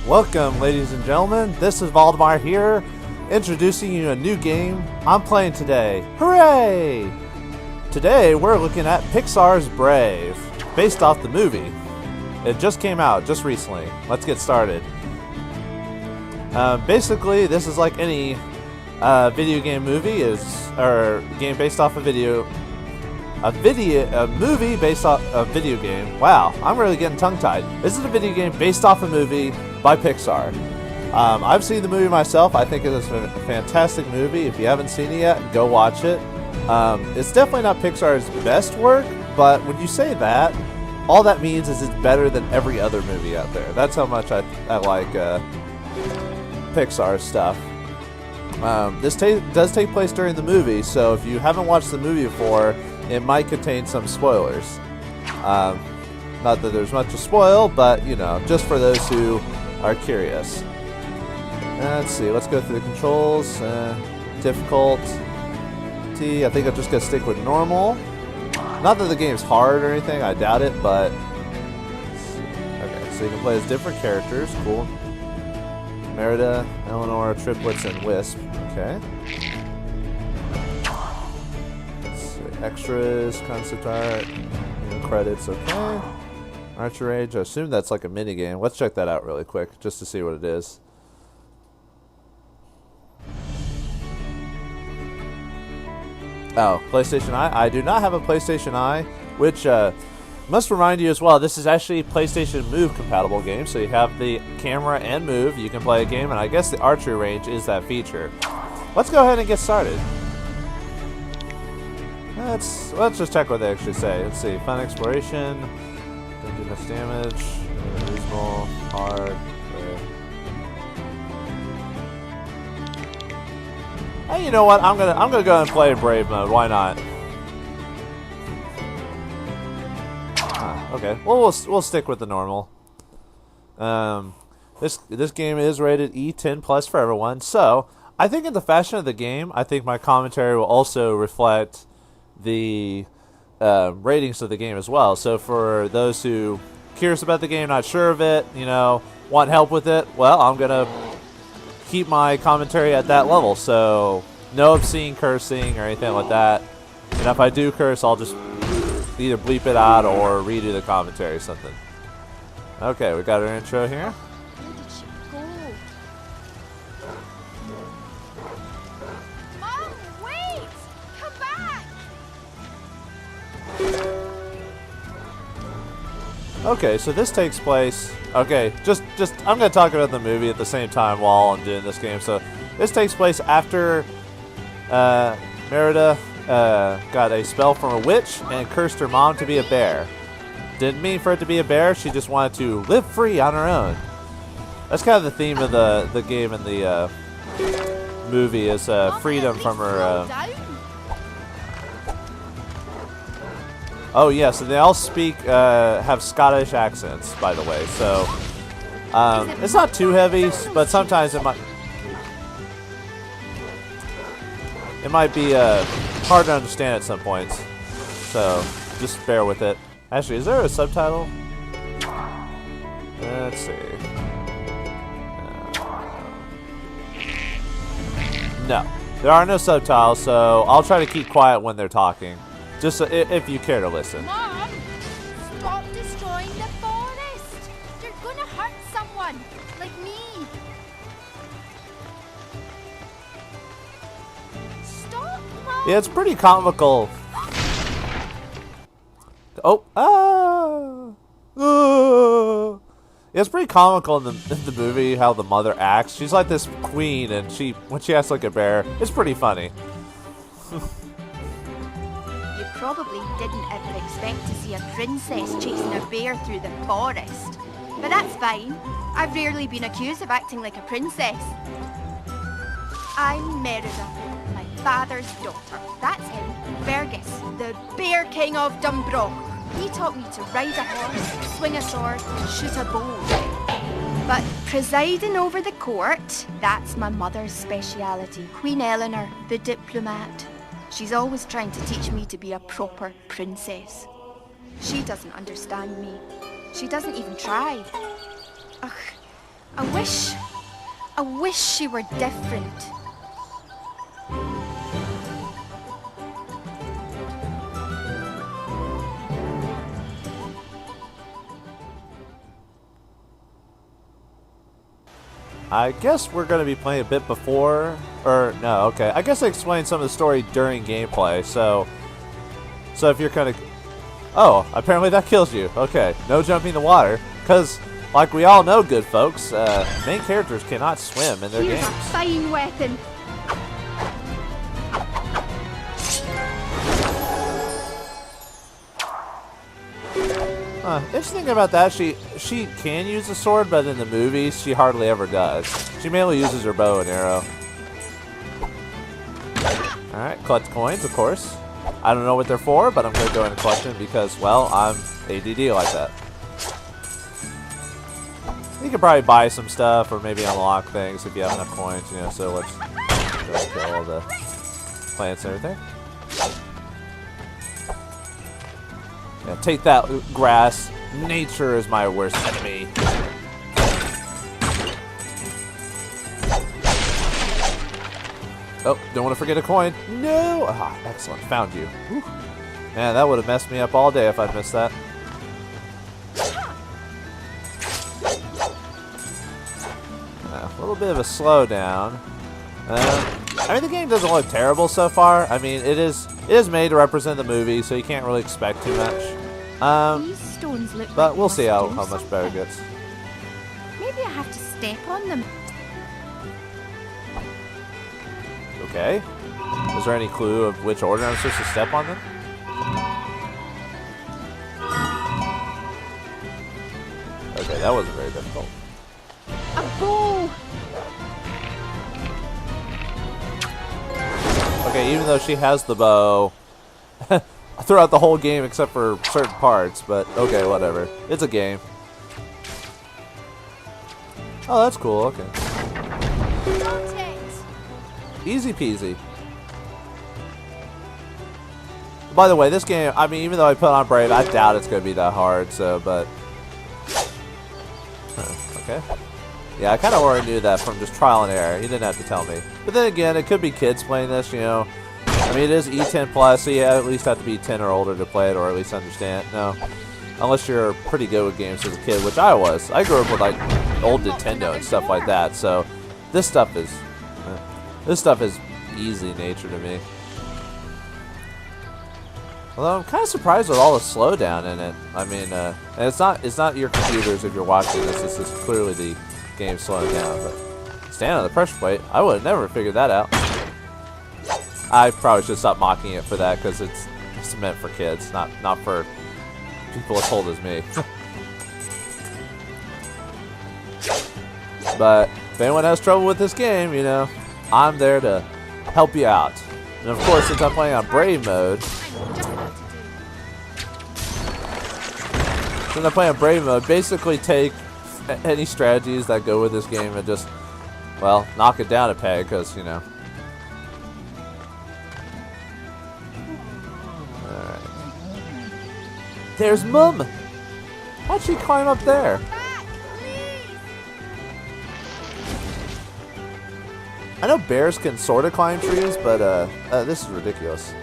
Welcome, ladies and gentlemen. This is Vauldemare here, introducing you to a new game I'm playing today. Hooray! Today, we're looking at Pixar's Brave, based off the movie. It just came out, just recently. Let's get started. Basically, this is like any video game movie, or game based off a movie based off a video game. Wow, I'm really getting tongue-tied. This is a video game based off a movie by Pixar. I've seen the movie myself. I think it is a fantastic movie. If you haven't seen it yet, go watch it. It's definitely not Pixar's best work, but when you say that, all that means is it's better than every other movie out there. That's how much I like Pixar stuff. This does take place during the movie, so if you haven't watched the movie before, it might contain some spoilers. Not that there's much to spoil, but, you know, just for those who are curious. Let's see, let's go through the controls. Difficulty, I think I'm just going to stick with normal. Not that the game's hard or anything, I doubt it, but... Okay, so you can play as different characters, cool. Merida, Eleanor, triplets, and wisp. Okay. Let's see. Extras, concept art, credits. Okay. Archer Age. I assume that's like a mini game. Let's check that out really quick, just to see what it is. Oh, PlayStation Eye. I do not have a PlayStation Eye, which must remind you as well, this is actually a PlayStation Move compatible game, so you have the camera and Move, you can play a game, and I guess the archery range is that feature. Let's go ahead and get started. Let's just check what they actually say. Let's see, fun exploration, don't do much damage, reasonable, hard, hey, you know what? I'm gonna go and play Brave mode. Why not? Okay. Well, we'll stick with the normal. This game is rated E10 plus for everyone. So I think in the fashion of the game, I think my commentary will also reflect the ratings of the game as well. So for those who curious about the game, not sure of it, you know, want help with it, well, I'm gonna keep my commentary at that level. So no obscene cursing or anything like that. And if I do curse, I'll just either bleep it out or redo the commentary or something. Okay, we got our intro here. Where did she go? Mom, wait! Come back! Okay, so this takes place... Okay, just I'm going to talk about the movie at the same time while I'm doing this game. So this takes place after Merida got a spell from a witch and cursed her mom to be a bear. Didn't mean for it to be a bear, she just wanted to live free on her own. That's kind of the theme of the game and the movie is freedom from her... Oh yes, and they all speak, have Scottish accents, by the way, so... it's not too heavy, but sometimes it might be hard to understand at some points, so just bear with it. Actually, is there a subtitle? Let's see. No, there are no subtitles, so I'll try to keep quiet when they're talking, just so, if you care to listen. Mom, stop destroying the forest! You're gonna hurt someone, like me. Stop, Mom! Yeah, it's pretty comical. Oh, yeah, it's pretty comical in the movie how the mother acts. She's like this queen, and when she acts like a bear, it's pretty funny. You probably didn't ever expect to see a princess chasing a bear through the forest. But that's fine. I've rarely been accused of acting like a princess. I'm Merida, my father's daughter. That's him, Fergus, the Bear King of Dumbroch. He taught me to ride a horse, swing a sword, and shoot a bow. But presiding over the court, that's my mother's speciality. Queen Eleanor, the diplomat. She's always trying to teach me to be a proper princess. She doesn't understand me. She doesn't even try. Ugh, I wish she were different. I guess we're going to be playing a bit before, or no, okay. I guess I explained some of the story during gameplay, so if you're kind of, oh, apparently that kills you. Okay, no jumping in the water, because like we all know, good folks, main characters cannot swim in their Here's games. a fine weapon. Interesting about that, she can use a sword, but in the movies, she hardly ever does. She mainly uses her bow and arrow. Alright, collect coins, of course. I don't know what they're for, but I'm going to go ahead and collect them because, well, I'm ADD like that. You could probably buy some stuff or maybe unlock things if you have enough coins, you know, so let's go and kill all the plants and everything. Yeah, take that, grass. Nature is my worst enemy. Oh, don't want to forget a coin. No! Ah, excellent. Found you. Whew. Man, that would have messed me up all day if I'd missed that. A little bit of a slowdown. I mean, the game doesn't look terrible so far. I mean, it is made to represent the movie, so you can't really expect too much. These stones look But like we'll they see must how do much better it something. gets. Maybe I have to step on them. Okay. Is there any clue of which order I'm supposed to step on them? Okay, that wasn't very difficult. A bow! Okay, even though she has the bow throughout the whole game except for certain parts, but okay, whatever. It's a game. Oh, that's cool, okay. Got it! Easy peasy. By the way, this game, I mean, even though I put on Brave, I doubt it's going to be that hard, so, but... okay. Yeah, I kind of already knew that from just trial and error. You didn't have to tell me. But then again, it could be kids playing this, you know. I mean, it is E10 plus, so you at least have to be 10 or older to play it, or at least understand. No. Unless you're pretty good with games as a kid, which I was. I grew up with, like, old Nintendo and stuff like that, so this stuff is easy nature to me. Although I'm kind of surprised with all the slowdown in it. I mean, and it's not your computers if you're watching this. This is clearly the game slowing down. But stand on the pressure plate, I would have never figured that out. I probably should stop mocking it for that because it's meant for kids, not for people as old as me. But if anyone has trouble with this game, you know, I'm there to help you out. And of course, since I'm playing on Brave mode, basically take any strategies that go with this game and just, well, knock it down a peg, because, you know. Alright. There's Mum! How'd she climb up there? I know bears can sort of climb trees, but this is ridiculous.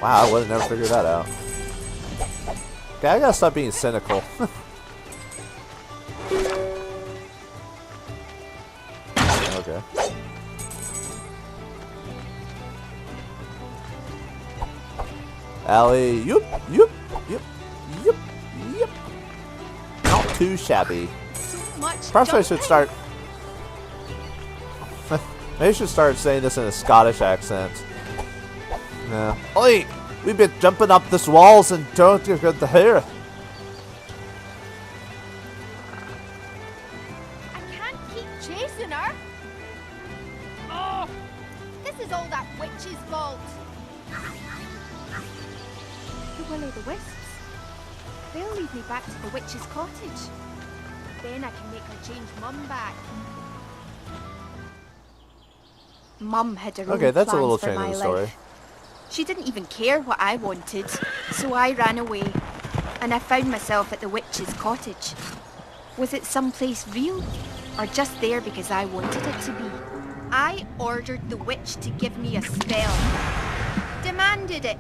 Wow, I would have never figured that out. Okay, I gotta stop being cynical. Okay. Alley, yup. Not too shabby. Perhaps I should start. Maybe I should start saying this in a Scottish accent. No. Oi! We've been jumping up these walls and don't get the hair. I can't keep chasing her. Oh, this is all that witch's fault. The will-o'-the-wisps. They'll lead me back to the witch's cottage. Then I can make her change Mum back. Mum had her own Okay, that's a plans little for change my in the story. life. She didn't even care what I wanted, so I ran away, and I found myself at the witch's cottage. Was it someplace real? Or just there because I wanted it to be? I ordered the witch to give me a spell. Demanded it.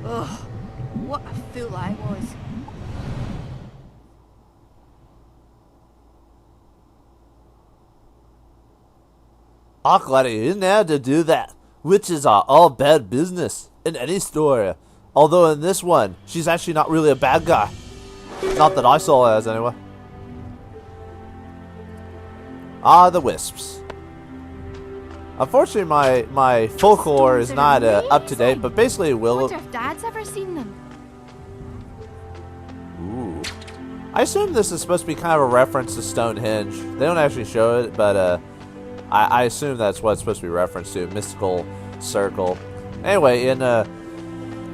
Ugh, what a fool I was. Awkward, you didn't have to do that. Witches are all bad business in any story. Although in this one, she's actually not really a bad guy. Not that I saw her as, anyway. Ah, the wisps. Unfortunately, my folklore is not up to date, but basically I will. wonder if Dad's ever seen them. Ooh. I assume this is supposed to be kind of a reference to Stonehenge. They don't actually show it, but I assume that's what it's supposed to be referenced to, a mystical circle. Anyway, in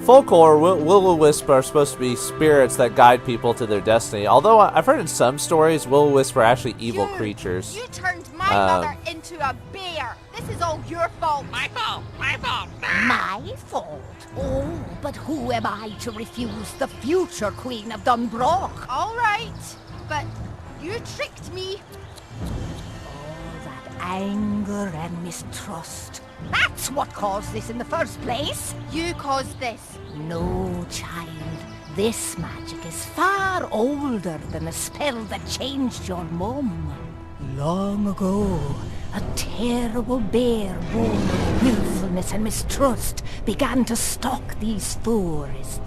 folklore, will-o'-wisps are supposed to be spirits that guide people to their destiny. Although I've heard in some stories, will-o'-wisps are actually evil creatures. You turned my mother into a bear. This is all your fault. My fault! My fault! My fault? Oh, but who am I to refuse the future Queen of Dunbroch? All right, but you tricked me. All that anger and mistrust. That's what caused this in the first place. You caused this. No, child. This magic is far older than the spell that changed your mum. Long ago, a terrible bear born of willfulness and mistrust began to stalk these forests.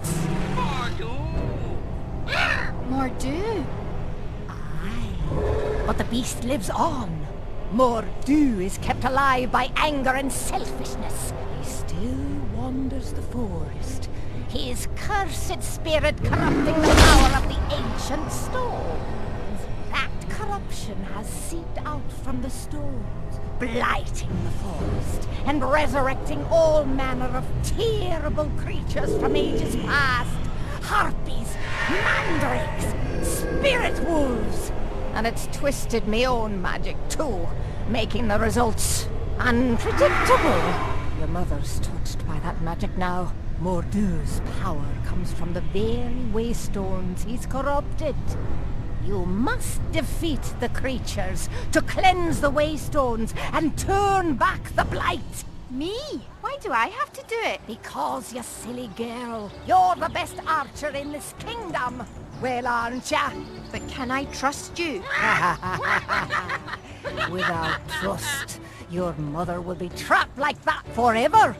Mor'du. Aye, but the beast lives on. Mor'du is kept alive by anger and selfishness. He still wanders the forest, his cursed spirit corrupting the power of the ancient stones. That corruption has seeped out from the stones, blighting the forest and resurrecting all manner of terrible creatures from ages past. Harpies, mandrakes, spirit wolves. And it's twisted me own magic too, making the results unpredictable. Your mother's touched by that magic now. Mor'du's power comes from the very waystones he's corrupted. You must defeat the creatures to cleanse the waystones and turn back the blight. Me? Why do I have to do it? Because, you silly girl, you're the best archer in this kingdom. Well, aren't ya? But can I trust you? Without trust, your mother will be trapped like that forever.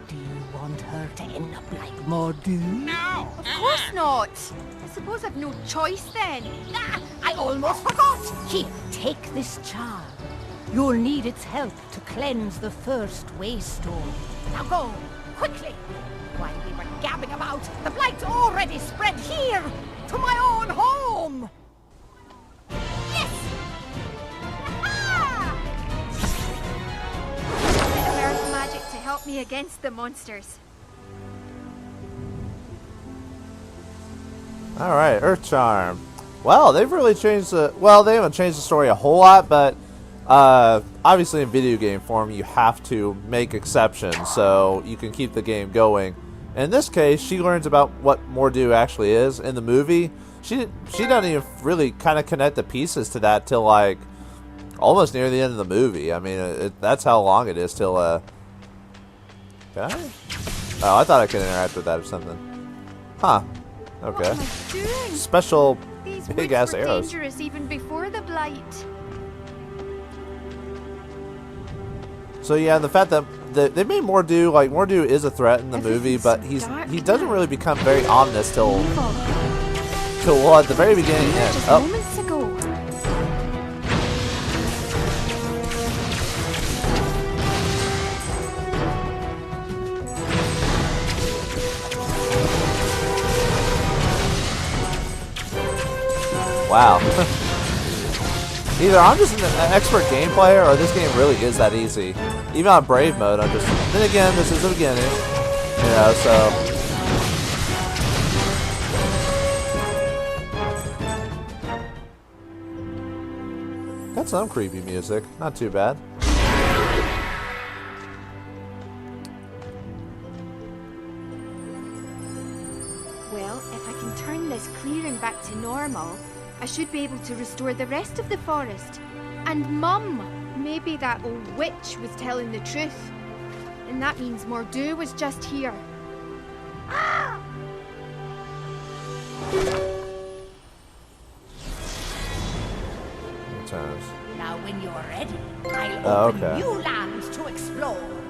Do you want her to end up like Mor'du? No! Of course not. I suppose I've no choice then. Ah, I almost forgot. Here, take this charm. You'll need its help to cleanse the first waystone. Now go, quickly. While we were gabbing about, the blight's already spread here, to my own home. Yes! Ah! A bit of earth magic to help me against the monsters. Alright, Earth Charm. Well, they've really changed the... Well, they haven't changed the story a whole lot, but... obviously in video game form, you have to make exceptions so you can keep the game going. In this case, she learns about what Mor'du actually is. In the movie, she doesn't even really kind of connect the pieces to that till, like, almost near the end of the movie. I mean, that's how long it is till, Can I? Oh, I thought I could interact with that or something. Huh. Okay. What am I doing? Special These big-ass woods were arrows. dangerous even before the blight. So yeah, the fact that they made Mor'du, like, Mor'du is a threat in the movie, Everything's but so dark he doesn't now. really become very ominous till Evil. well, at the very beginning. Yeah. Just Oh, moments ago. wow. Either I'm just an expert game player, or this game really is that easy. Even on Brave mode, I'm just... Then again, this is the beginning. You know, so... Got some creepy music. Not too bad. Well, if I can turn this clearing back to normal, I should be able to restore the rest of the forest. And Mum, maybe that old witch was telling the truth. And that means Mor'du was just here. Times. Now, when you're ready, I'll open okay. new lands to explore.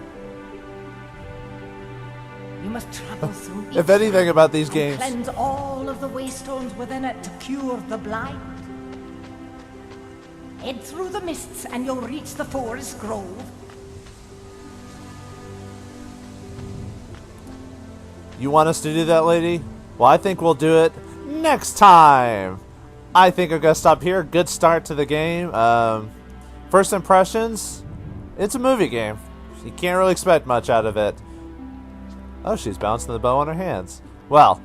You must travel through each If anything about these and games, cleanse all of the waystones within it to cure the blind. Head through the mists and you'll reach the forest grove. you want us to do that, lady? Well, I think we'll do it next time. I think I'm gonna stop here. Good start to the game. First impressions, it's a movie game. You can't really expect much out of it. Oh, she's bouncing the bow on her hands. Well,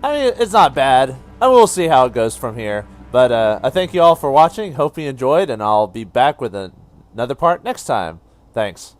I mean, it's not bad. And we'll see how it goes from here. But I thank you all for watching. Hope you enjoyed, and I'll be back with another part next time. Thanks.